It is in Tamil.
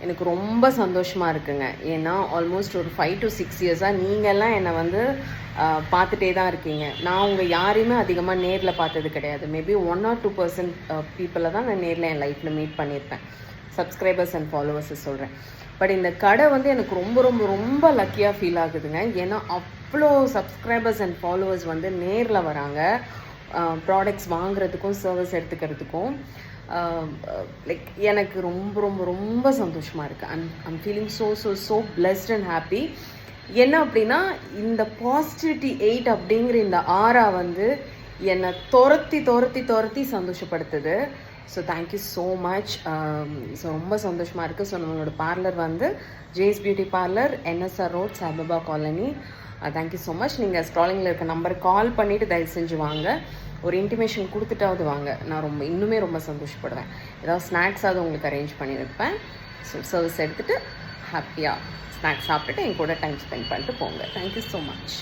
எனக்கு ரொம்ப சந்தோஷமாக இருக்குங்க. ஏன்னா ஆல்மோஸ்ட் ஒரு 5 to 6 இயர்ஸாக நீங்கள்லாம் என்னை வந்து பார்த்துட்டே தான் இருக்கீங்க. நான் உங்கள் யாரையுமே அதிகமாக நேரில் பார்த்தது கிடையாது. மேபி 1 or 2% பீப்புளை தான் நான் நேரில் என் லைஃப்பில் மீட் பண்ணியிருப்பேன். சப்ஸ்கிரைபர்ஸ் அண்ட் ஃபாலோவர்ஸை சொல்கிறேன். பட் இந்த கடை வந்து எனக்கு ரொம்ப ரொம்ப ரொம்ப லக்கியாக ஃபீல் ஆகுதுங்க. ஏன்னா அவ்வளோ சப்ஸ்கிரைபர்ஸ் அண்ட் ஃபாலோவர்ஸ் வந்து நேரில் வராங்க, ப்ராடக்ட்ஸ் வாங்குறதுக்கும் சர்வீஸ் எடுத்துக்கிறதுக்கும். லைக் எனக்கு ரொம்ப ரொம்ப ரொம்ப சந்தோஷமாக இருக்குது. I'm feeling so blessed and happy. என்ன அப்படின்னா, இந்த பாசிட்டிவிட்டி 8 அப்படிங்கிற இந்த ஆரா வந்து என்னை துரத்தி சந்தோஷப்படுத்துது. So thank you so much. So ரொம்ப சந்தோஷமாக இருக்குது. ஸோ நம்மளோட பார்லர் வந்து ஜேஸ் beauty parlour, NSR road, Saibaba colony. Thank you so much. நீங்கள் ஸ்க்ராலிங்கில் இருக்க நம்பருக்கு கால் பண்ணிவிட்டு தயவு செஞ்சு வாங்க. ஒரு இன்டிமேஷன் கொடுத்துட்டாவது வாங்க. நான் இன்னுமே ரொம்ப சந்தோஷப்படுவேன். ஏதாவது ஸ்நாக்ஸாவது உங்களுக்கு அரேஞ்ச் பண்ணி வைப்பேன். ஸோ சர்வீஸ் எடுத்துகிட்டு ஹாப்பியாக ஸ்நாக்ஸ் சாப்பிட்டுட்டு என் கூட டைம் ஸ்பெண்ட் பண்ணிட்டு போங்க. Thank you so much.